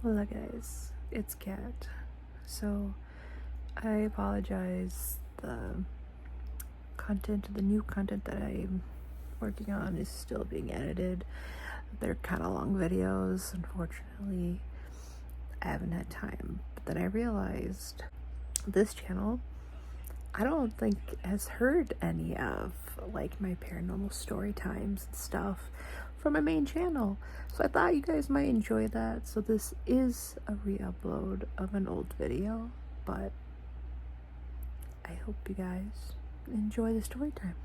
Hello guys, it's Kat. So I apologize, the new content that I'm working on is still being edited. They're kind of long videos, unfortunately. I haven't had time. But then I realized this channel, I don't think has heard any of like my paranormal story times and stuff from my main channel. So I thought you guys might enjoy that. So this is a re-upload of an old video, but I hope you guys enjoy the story time.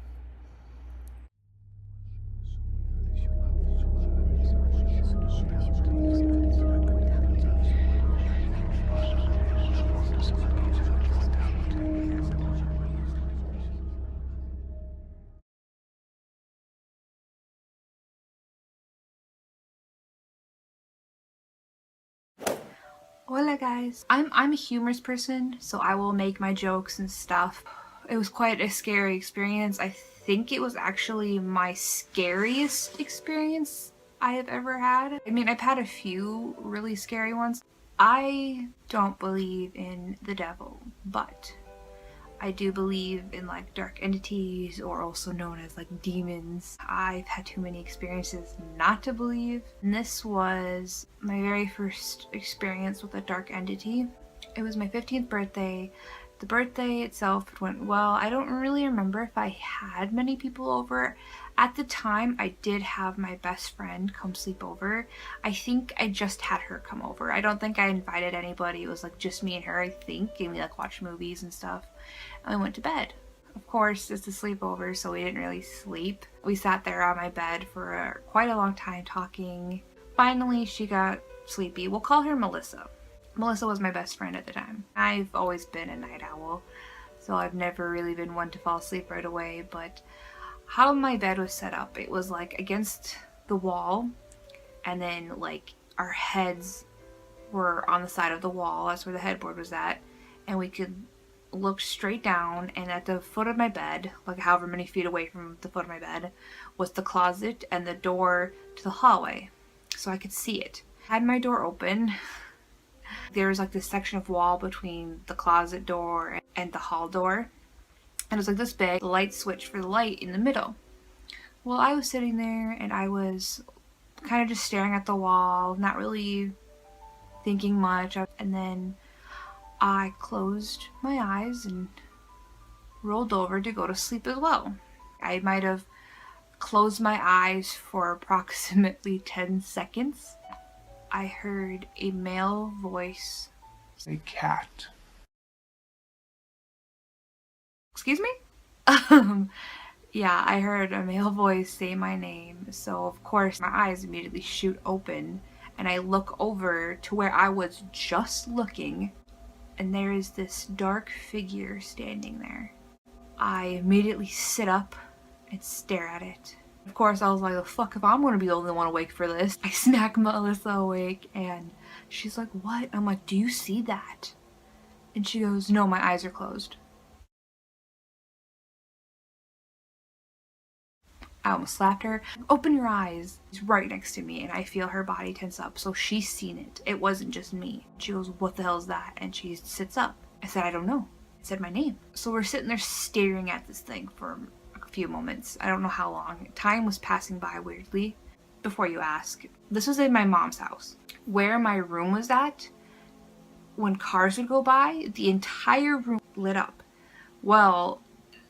Hola guys! I'm a humorous person, so I will make my jokes and stuff. It was quite a scary experience. I think it was actually my scariest experience I have ever had. I mean, I've had a few really scary ones. I don't believe in the devil, but I do believe in like dark entities, or also known as like demons. I've had too many experiences not to believe. And this was my very first experience with a dark entity. It was my 15th birthday. The birthday itself went well. I don't really remember if I had many people over. At the time, I did have my best friend come sleep over. I think I just had her come over. I don't think I invited anybody. It was like just me and her, I think, and we like watched movies and stuff. And we went to bed. Of course, it's a sleepover, so we didn't really sleep. We sat there on my bed for quite a long time talking. Finally, she got sleepy. We'll call her Melissa. Melissa was my best friend at the time. I've always been a night owl, so I've never really been one to fall asleep right away, but how my bed was set up, it was like against the wall, and then like our heads were on the side of the wall. That's where the headboard was at, and we could look straight down, and at the foot of my bed, like however many feet away from the foot of my bed, was the closet and the door to the hallway, so I could see it. I had my door open. There was like this section of wall between the closet door and the hall door, and it was like this big light switch for the light in the middle. Well, I was sitting there and I was kind of just staring at the wall, not really thinking much, and then I closed my eyes and rolled over to go to sleep as well. I might have closed my eyes for approximately 10 seconds. I heard a male voice say cat. Excuse me? Yeah, I heard a male voice say my name, so of course my eyes immediately shoot open and I look over to where I was just looking, and there is this dark figure standing there. I immediately sit up and stare at it. Of course, I was like, the fuck if I'm gonna be the only one awake for this. I smack Melissa awake and she's like, what? I'm like, do you see that? And she goes, no, my eyes are closed. I almost slapped her. Open your eyes. She's right next to me and I feel her body tense up. So she's seen it. It wasn't just me. She goes, what the hell is that? And she sits up. I said, I don't know. I said my name. So we're sitting there staring at this thing for a few moments. I don't know how long. Time was passing by weirdly. Before you ask, this was in my mom's house. Where my room was at, when cars would go by, the entire room lit up. Well,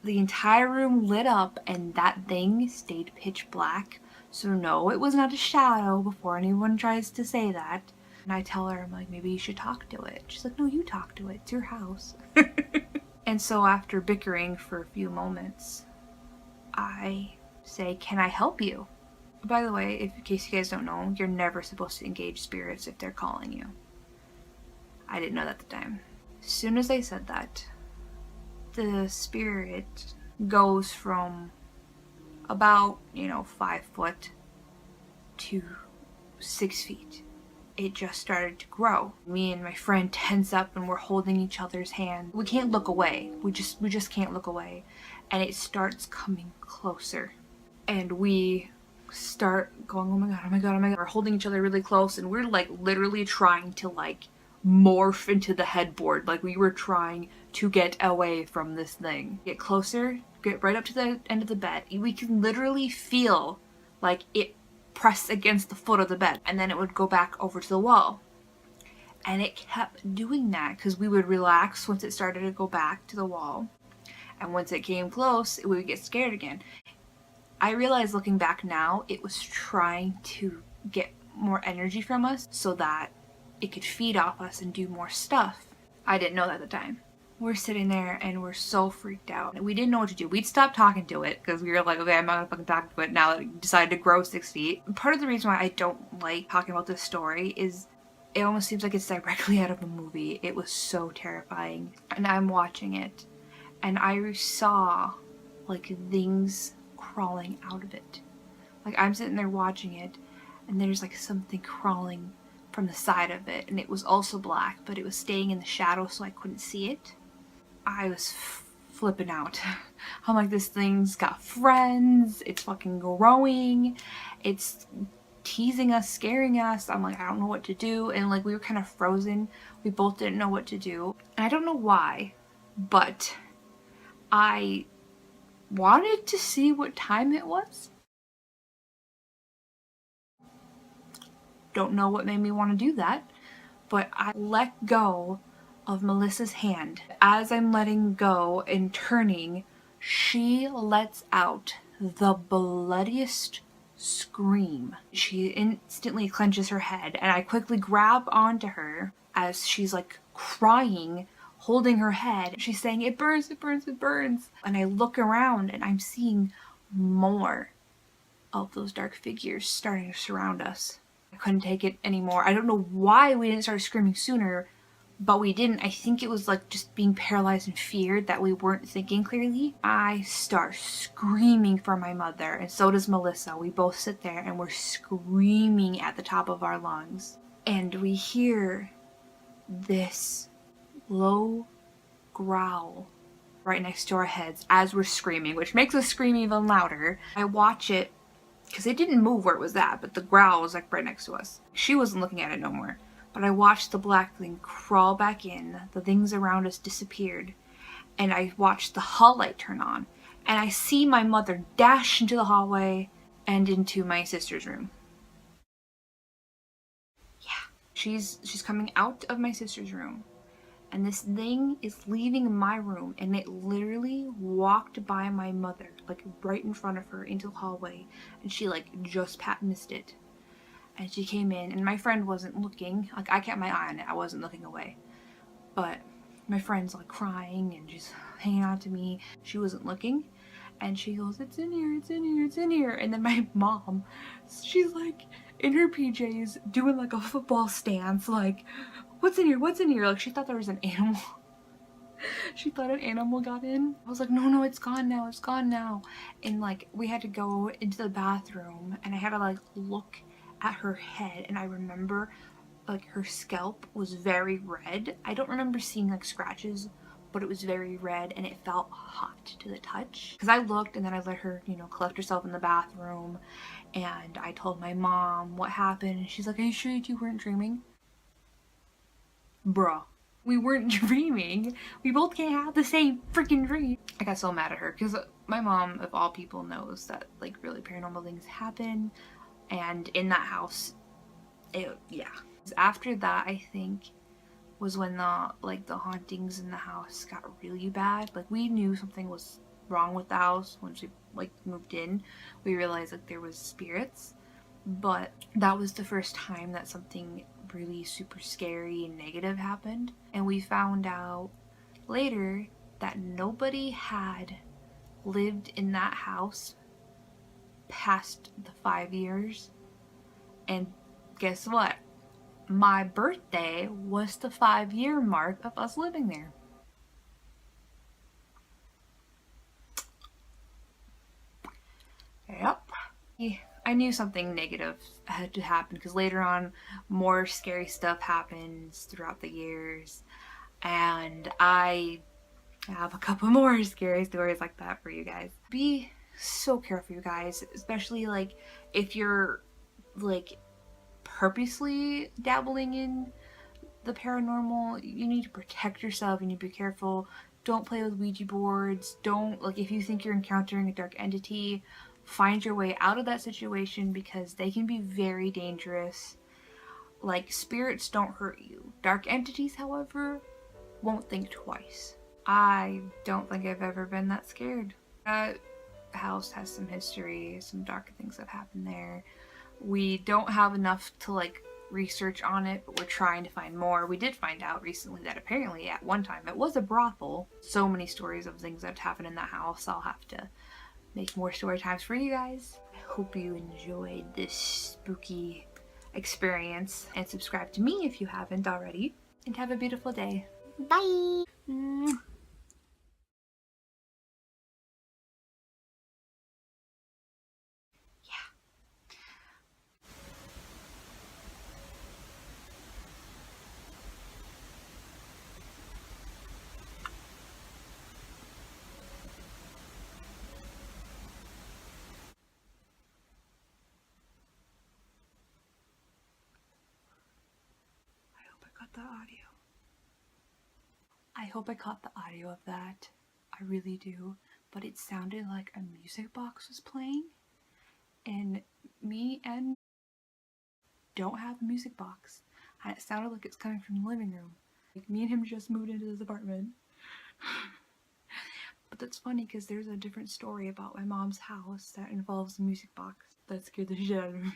the entire room lit up and that thing stayed pitch black. So no, it was not a shadow, before anyone tries to say that. And I tell her, I'm like, maybe you should talk to it. She's like, no, you talk to it. It's your house. And so after bickering for a few moments, I say, can I help you? By the way, in case you guys don't know, you're never supposed to engage spirits if they're calling you. I didn't know that at the time. As soon as I said that, the spirit goes from about, 5 foot to 6 feet. It just started to grow. Me and my friend tense up and we're holding each other's hand. We can't look away. We just can't look away. And it starts coming closer. And we start going, oh my god, oh my god, oh my god. We're holding each other really close, and we're like literally trying to like morph into the headboard. Like we were trying to get away from this thing. Get closer, get right up to the end of the bed. We can literally feel like it press against the foot of the bed, and then it would go back over to the wall. And it kept doing that because we would relax once it started to go back to the wall. And once it came close, we would get scared again. I realize looking back now, it was trying to get more energy from us so that it could feed off us and do more stuff. I didn't know that at the time. We're sitting there and we're so freaked out. We didn't know what to do. We'd stopped talking to it because we were like, okay, I'm not gonna fucking talk to it now that it decided to grow 6 feet. Part of the reason why I don't like talking about this story is it almost seems like it's directly out of a movie. It was so terrifying. And I'm watching it and I saw like things crawling out of it. Like I'm sitting there watching it and there's like something crawling from the side of it, and it was also black, but it was staying in the shadow so I couldn't see it. I was flipping out. I'm like, this thing's got friends, it's fucking growing, it's teasing us, scaring us. I'm like, I don't know what to do. And like we were kind of frozen. We both didn't know what to do. And I don't know why, but I wanted to see what time it was. Don't know what made me want to do that, but I let go of Melissa's hand. As I'm letting go and turning, she lets out the bloodiest scream. She instantly clenches her head, and I quickly grab onto her as she's like crying, holding her head. She's saying, it burns, it burns, it burns. And I look around and I'm seeing more of those dark figures starting to surround us. I couldn't take it anymore. I don't know why we didn't start screaming sooner, but we didn't. I think it was like just being paralyzed and feared that we weren't thinking clearly. I start screaming for my mother, and so does Melissa. We both sit there and we're screaming at the top of our lungs. And we hear this low growl right next to our heads as we're screaming, which makes us scream even louder. I watch it because it didn't move where it was at, but the growl was like right next to us. She wasn't looking at it no more. But I watched the black thing crawl back in, the things around us disappeared, and I watched the hall light turn on, and I see my mother dash into the hallway and into my sister's room. Yeah, she's coming out of my sister's room, and this thing is leaving my room, and it literally walked by my mother, like right in front of her into the hallway, and she like just missed it. And she came in, and my friend wasn't looking. Like, I kept my eye on it. I wasn't looking away. But my friend's like crying and just hanging on to me. She wasn't looking. And she goes, it's in here, it's in here, it's in here. And then my mom, she's like in her PJs doing like a football stance. Like, what's in here? What's in here? Like, she thought there was an animal. She thought an animal got in. I was like, no, it's gone now. It's gone now. And like, we had to go into the bathroom, and I had to like look at her head, and I remember like her scalp was very red. I don't remember seeing like scratches, but it was very red and it felt hot to the touch. Because I looked, and then I let her, collect herself in the bathroom, and I told my mom what happened, and she's like, are you sure you weren't dreaming? Bruh, we weren't dreaming. We both can't have the same freaking dream. I got so mad at her because my mom, of all people, knows that like really paranormal things happen. And in that house, yeah. After that, I think, was when the hauntings in the house got really bad. Like, we knew something was wrong with the house once we like moved in. We realized like there was spirits, but that was the first time that something really super scary and negative happened. And we found out later that nobody had lived in that house past the 5 years. And guess what? My birthday was the 5-year mark of us living there. Yep. I knew something negative had to happen because later on more scary stuff happens throughout the years, and I have a couple more scary stories like that for you guys. Be so careful, you guys, especially like if you're like purposely dabbling in the paranormal. You need to protect yourself. You need to be careful. Don't play with Ouija boards. Don't, like, if you think you're encountering a dark entity, find your way out of that situation because they can be very dangerous. Like, spirits don't hurt you. Dark entities, however, won't think twice. I don't think I've ever been that scared. That house has some history, some dark things have happened there. We don't have enough to like research on it, but we're trying to find more. We did find out recently that apparently at one time it was a brothel. So many stories of things that happened in that house. I'll have to make more story times for you guys. I hope you enjoyed this spooky experience and subscribe to me if you haven't already. And have a beautiful day. Bye! I hope I got the audio. I hope I caught the audio of that. I really do. But it sounded like a music box was playing. And me and don't have a music box. And it sounded like it's coming from the living room. Like me and him just moved into this apartment. But that's funny because there's a different story about my mom's house that involves a music box that scared the shit out of me.